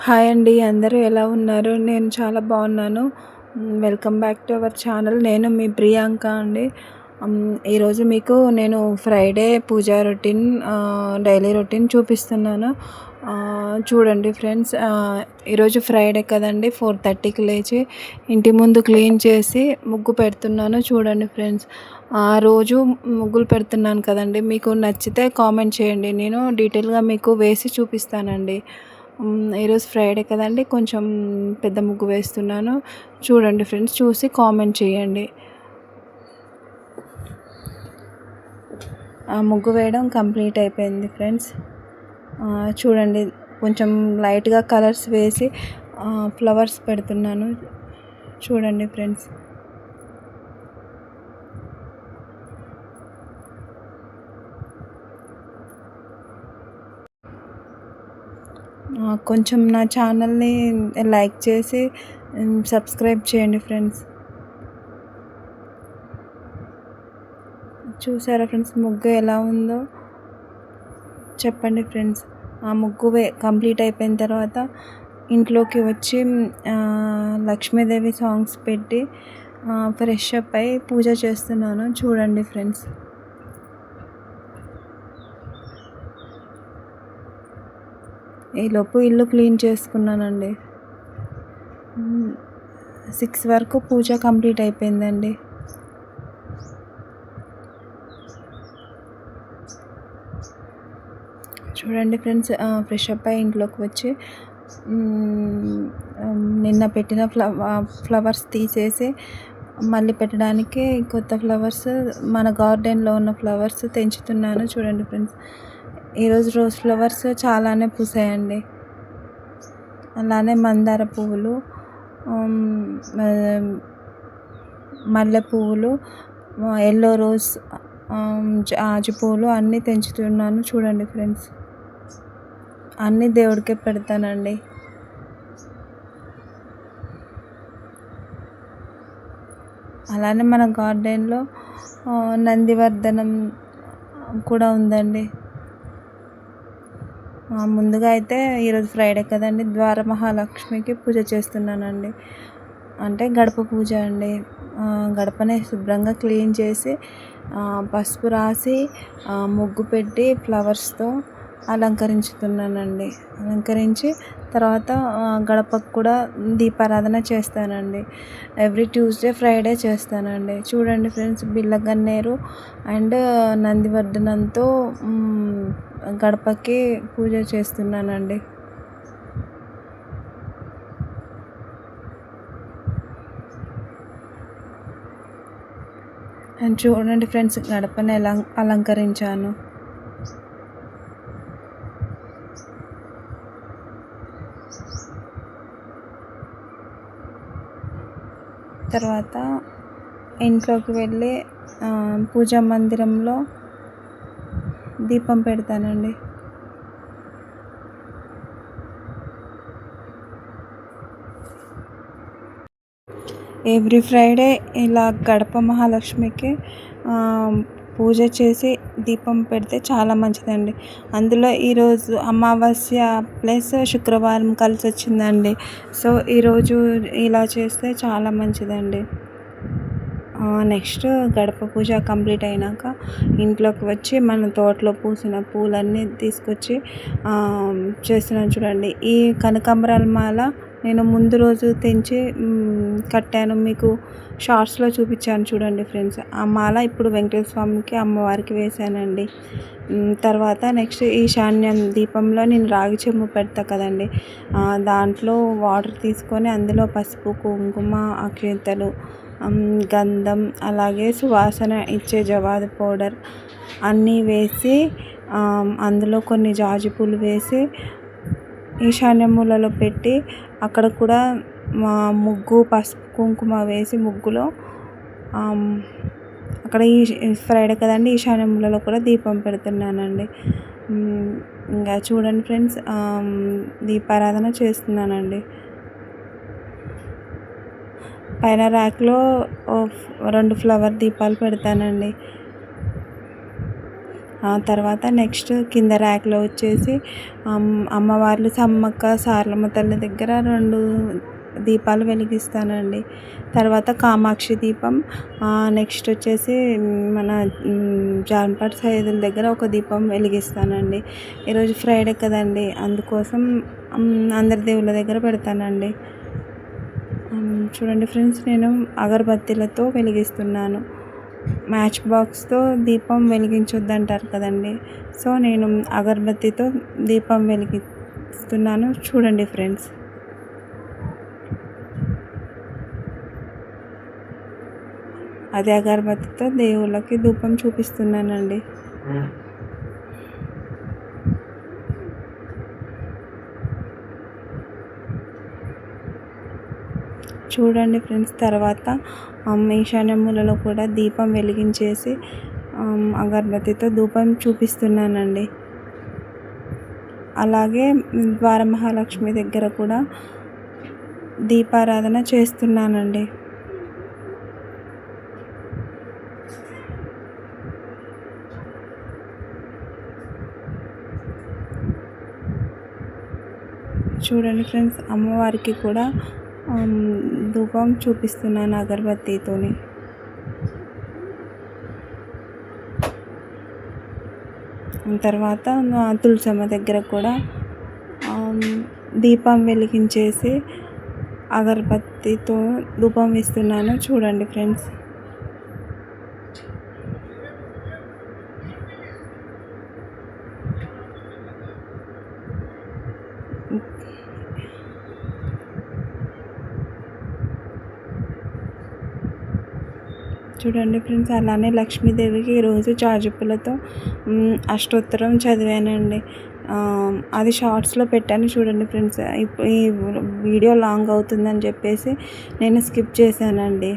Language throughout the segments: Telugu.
హాయ్ అండి. అందరూ ఎలా ఉన్నారు? నేను చాలా బాగున్నాను. Welcome back to our channel. నేను మీ ప్రియాంక అండి. ఈరోజు మీకు నేను ఫ్రైడే పూజా రొటీన్ డైలీ రొటీన్ చూపిస్తున్నాను. చూడండి ఫ్రెండ్స్, ఈరోజు ఫ్రైడే కదండి. 4:30కి లేచి ఇంటి ముందు క్లీన్ చేసి ముగ్గు పెడుతున్నాను. చూడండి ఫ్రెండ్స్, రోజు ముగ్గులు పెడుతున్నాను కదండి. మీకు నచ్చితే కామెంట్ చేయండి, నేను డీటెయిల్గా మీకు వేసి చూపిస్తానండి. ఈరోజు ఫ్రైడే కదండి, కొంచెం పెద్ద ముగ్గు వేస్తున్నాను. చూడండి ఫ్రెండ్స్, చూసి కామెంట్ చేయండి. ముగ్గు వేయడం కంప్లీట్ అయిపోయింది ఫ్రెండ్స్. చూడండి, కొంచెం లైట్గా కలర్స్ వేసి ఫ్లవర్స్ పెడుతున్నాను. చూడండి ఫ్రెండ్స్, కొంచెం నా ఛానల్ని లైక్ చేసి సబ్స్క్రైబ్ చేయండి ఫ్రెండ్స్. చూసారా ఫ్రెండ్స్, ముగ్గు ఎలా ఉందో చెప్పండి ఫ్రెండ్స్. ఆ ముగ్గు కంప్లీట్ అయిపోయిన తర్వాత ఇంట్లోకి వచ్చి లక్ష్మీదేవి సాంగ్స్ పెట్టి ఫ్రెష్ అప్ అయి పూజ చేస్తున్నాను. చూడండి ఫ్రెండ్స్, ఈలోపు ఇల్లు క్లీన్ చేసుకున్నానండి. 6 వరకు పూజ కంప్లీట్ అయిపోయిందండి. చూడండి ఫ్రెండ్స్, ఫ్రెష్ అప్ అయి ఇంట్లోకి వచ్చి నిన్న పెట్టిన ఫ్లవర్స్ తీసేసి మళ్ళీ పెట్టడానికి కొత్త ఫ్లవర్స్, మన గార్డెన్లో ఉన్న ఫ్లవర్స్ తెంచుతున్నాను. చూడండి ఫ్రెండ్స్, ఈరోజు రోజ్ ఫ్లవర్స్ చాలానే పూసాయండి. అలానే మందార పువ్వులు, మల్లె పువ్వులు, ఎల్లో రోజ్, జాజి పువ్వులు అన్నీ తెంచుతున్నాను. చూడండి ఫ్రెండ్స్, అన్నీ దేవుడికే పెడతానండి. అలానే మన గార్డెన్లో నందివర్ధనం కూడా ఉందండి. ముందుగా అయితే ఈరోజు ఫ్రైడే కదండి, ద్వార మహాలక్ష్మికి పూజ చేస్తున్నానండి. అంటే గడప పూజ అండి. గడపని శుభ్రంగా క్లీన్ చేసి పసుపు రాసి ముగ్గు పెట్టి ఫ్లవర్స్తో అలంకరించుతున్నానండి. అలంకరించి తర్వాత గడపకు కూడా దీపారాధన చేస్తానండి. ఎవ్రీ ట్యూస్డే ఫ్రైడే చేస్తానండి. చూడండి ఫ్రెండ్స్, బిళ్ళగన్నేరు అండ్ నందివర్ధనంతో గడపకి పూజ చేస్తున్నానండి. అండ్ చూడండి ఫ్రెండ్స్, గడపని ఎలా అలంకరించాను. తర్వాత ఇంట్లోకి వెళ్ళి పూజా మందిరంలో దీపం పెడతానండి. ఎవ్రీ ఫ్రైడే ఇలా గడప మహాలక్ష్మికి పూజ చేసి దీపం పెడితే చాలా మంచిదండి. అందులో ఈరోజు అమావాస్య ప్లస్ శుక్రవారం కలిసి వచ్చిందండి. సో ఈరోజు ఇలా చేస్తే చాలా మంచిదండి. నెక్స్ట్ గడప పూజ కంప్లీట్ అయినాక ఇంట్లోకి వచ్చి మన తోటలో పూసిన పూలన్నీ తీసుకొచ్చి చేస్తున్నాను. చూడండి, ఈ కనకాంబరాల మాల నేను ముందు రోజు తెంచి కట్టాను, మీకు షార్ట్స్లో చూపించాను. చూడండి ఫ్రెండ్స్, ఆ మాల ఇప్పుడు వెంకటేశ్వర స్వామికి, అమ్మవారికి వేసానండి. తర్వాత నెక్స్ట్ ఈశాన్యం దీపంలో నేను రాగి చెంబు పెడతా కదండి, దాంట్లో వాటర్ తీసుకొని అందులో పసుపు, కుంకుమ, అక్షింతలు, గంధం, అలాగే సువాసన ఇచ్చే జవాదు పౌడర్ అన్నీ వేసి అందులో కొన్ని జాజి పూలు వేసి ఈశాన్య మూలలో పెట్టి అక్కడ కూడా ముగ్గు పసుపు కుంకుమ వేసి ముగ్గులో అక్కడ ఈ ఫ్రైడే కదండి, ఈశాన్య మూలలో కూడా దీపం పెడుతున్నానండి. ఇంకా చూడండి ఫ్రెండ్స్, దీపారాధన చేస్తున్నానండి. పైన ర్యాక్లో 2 ఫ్లవర్ దీపాలు పెడతానండి. తర్వాత నెక్స్ట్ కింద ర్యాక్లో వచ్చేసి అమ్మవార్లు సమ్మక్క సారలమ్మ తల్లి దగ్గర 2 దీపాలు వెలిగిస్తానండి. తర్వాత కామాక్షి దీపం, నెక్స్ట్ వచ్చేసి మన జాన్పాట్ సైదుల దగ్గర ఒక దీపం వెలిగిస్తానండి. ఈరోజు ఫ్రైడే కదండి, అందుకోసం అందరి దేవుళ్ళ దగ్గర పెడతానండి. చూడండి ఫ్రెండ్స్, నేను అగరబత్తీలతో వెలిగిస్తున్నాను. మ్యాచ్ బాక్స్తో దీపం వెలిగించొద్దంటారు కదండి, సో నేను అగరబత్తితో దీపం వెలిగిస్తున్నాను. చూడండి ఫ్రెండ్స్, అదే అగరబత్తితో దేవుళ్ళకి ధూపం చూపిస్తున్నానండి. చూడండి ఫ్రెండ్స్, తర్వాత ఈశాన్య మూలలో కూడా దీపం వెలిగించేసి అగరబత్తితో ధూపం చూపిస్తున్నానండి. అలాగే ద్వారమహాలక్ష్మి దగ్గర కూడా దీపారాధన చేస్తున్నానండి. చూడండి ఫ్రెండ్స్, అమ్మవారికి కూడా ధూపం చూపిస్తున్నాను అగరబత్తితోని. తర్వాత తులసమ్మ దగ్గర కూడా దీపం వెలిగించేసి అగరబత్తితో ధూపం ఇస్తున్నాను. చూడండి ఫ్రెండ్స్, చూడండి ఫ్రెండ్స్, అలానే లక్ష్మీదేవికి ఈరోజు జాజిపూలతో అష్టోత్తరం చదివానండి. అది షార్ట్స్లో పెట్టాను, చూడండి ఫ్రెండ్స్. ఈ వీడియో లాంగ్ అవుతుందని చెప్పేసి నేను స్కిప్ చేశానండి.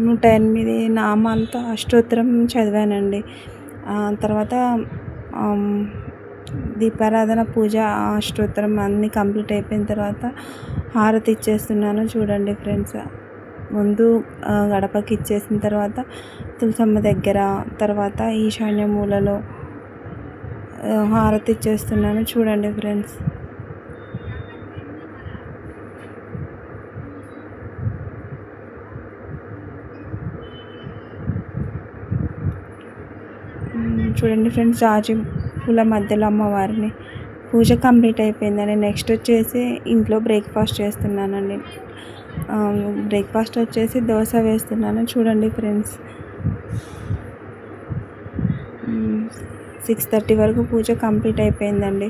108 నామాలతో అష్టోత్తరం చదివానండి. తర్వాత దీపారాధన, పూజ, అష్టోత్తరం అన్నీ కంప్లీట్ అయిపోయిన తర్వాత హారతి ఇచ్చేస్తున్నాను. చూడండి ఫ్రెండ్స్, ముందు గడపకి ఇచ్చేసిన తర్వాత తులసమ్మ దగ్గర, తర్వాత ఈశాన్య మూలలో హారతి ఇచ్చేస్తున్నాను. చూడండి ఫ్రెండ్స్, చూడండి ఫ్రెండ్స్, జాజి పూల మధ్యలో అమ్మవారిని పూజ కంప్లీట్ అయిపోయిందండి. నెక్స్ట్ వచ్చేసి ఇంట్లో బ్రేక్ఫాస్ట్ చేస్తున్నానండి. బ్రేక్ఫాస్ట్ వచ్చేసి దోశ వేస్తున్నాను. చూడండి ఫ్రెండ్స్, 6:30 వరకు పూజ కంప్లీట్ అయిపోయిందండి.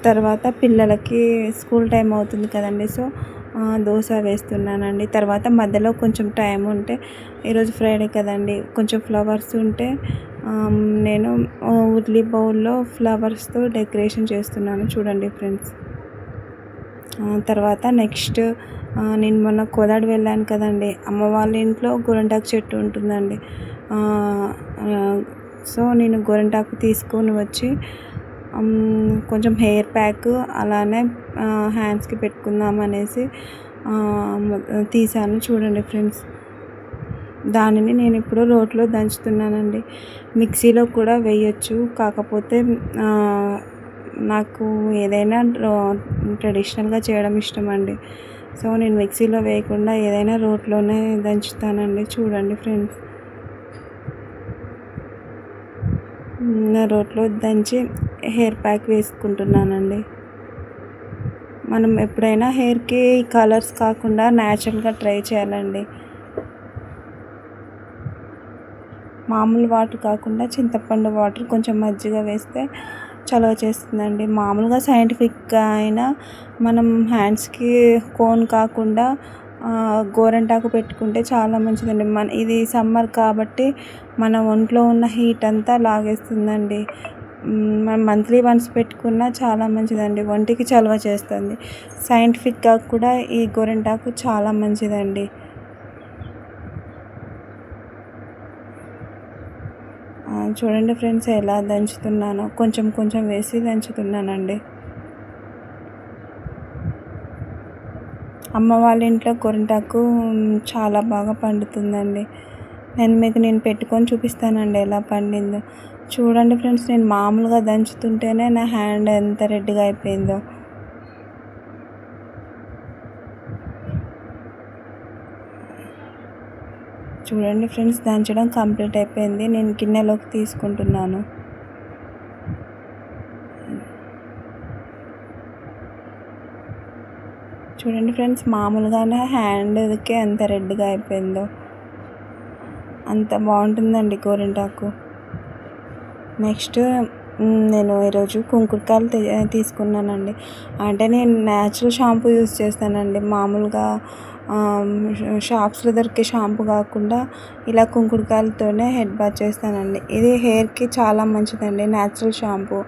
తర్వాత పిల్లలకి స్కూల్ టైం అవుతుంది కదండి, సో దోశ వేస్తున్నానండి. తర్వాత మధ్యలో కొంచెం టైం ఉంటే, ఈరోజు ఫ్రైడే కదండి, కొంచెం ఫ్లవర్స్ ఉంటే నేను ఉర్లీ బౌల్లో ఫ్లవర్స్తో డెకరేషన్ చేస్తున్నాను. చూడండి ఫ్రెండ్స్, తర్వాత నెక్స్ట్ నేను మొన్న కోదాడ వెళ్ళాను కదండి, అమ్మ వాళ్ళ ఇంట్లో గోరింటాకు చెట్టు ఉంటుందండి. సో నేను గోరింటాకు తీసుకొని వచ్చి కొంచెం హెయిర్ ప్యాక్, అలానే హ్యాండ్స్కి పెట్టుకుందాం అనేసి తీసాను. చూడండి ఫ్రెండ్స్, దానిని నేను ఇప్పుడు రోట్లో దంచుతున్నానండి. మిక్సీలో కూడా వేయచ్చు, కాకపోతే నాకు ఏదైనా ట్రెడిషనల్గా చేయడం ఇష్టం అండి. సో నేను మిక్సీలో వేయకుండా ఏదైనా రోట్లోనే దంచుతానండి. చూడండి ఫ్రెండ్స్, రోట్లో దంచి హెయిర్ ప్యాక్ వేసుకుంటున్నానండి. మనం ఎప్పుడైనా హెయిర్కి కలర్స్ కాకుండా న్యాచురల్గా ట్రై చేయాలండి. మామూలు వాటర్ కాకుండా చింతపండు వాటర్, కొంచెం మజ్జిగ వేస్తే చలవ చేస్తుందండి. మామూలుగా సైంటిఫిక్గా అయినా మనం హ్యాండ్స్కి కోన్ కాకుండా గోరింటాకు పెట్టుకుంటే చాలా మంచిదండి. ఇది సమ్మర్ కాబట్టి మన ఒంట్లో ఉన్న హీట్ అంతా లాగేస్తుందండి. మనం మంత్లీ వన్స్ పెట్టుకున్నా చాలా మంచిదండి, ఒంటికి చలవ చేస్తుంది. సైంటిఫిక్గా కూడా ఈ గోరింటాకు చాలా మంచిదండి. చూడండి ఫ్రెండ్స్, ఎలా దంచుతున్నానో కొంచెం కొంచెం వేసి దంచుతున్నానండి. అమ్మ వాళ్ళ ఇంట్లో గోరింటాకు చాలా బాగా పండుతుందండి. నేను పెట్టుకొని చూపిస్తానండి ఎలా పండిందో. చూడండి ఫ్రెండ్స్, నేను మామూలుగా దంచుతుంటేనే నా హ్యాండ్ ఎంత రెడ్గా అయిపోయిందో. చూడండి ఫ్రెండ్స్, దంచడం కంప్లీట్ అయిపోయింది. నేను గిన్నెలోకి తీసుకుంటున్నాను. చూడండి ఫ్రెండ్స్, మామూలుగానే హ్యాండ్కి ఎంత రెడ్గా అయిపోయిందో. అంత బాగుంటుందండి గోరింటాకు. నెక్స్ట్ నేను ఈరోజు కుంకుడుకాయలు తీసుకున్నానండి. అంటే నేను న్యాచురల్ షాంపూ యూస్ చేస్తానండి. మామూలుగా షాప్స్లో దొరికే షాంపూ కాకుండా ఇలా కుంకుడుకాయలతోనే హెడ్ బాత్ చేస్తానండి. ఇది హెయిర్కి చాలా మంచిదండి. న్యాచురల్ షాంపూ,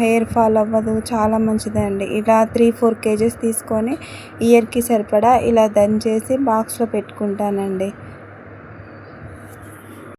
హెయిర్ ఫాల్ అవ్వదు, చాలా మంచిదండి. ఇలా 3-4 kgs తీసుకొని ఇయర్కి సరిపడా ఇలా దంచేసి బాక్స్లో పెట్టుకుంటానండి.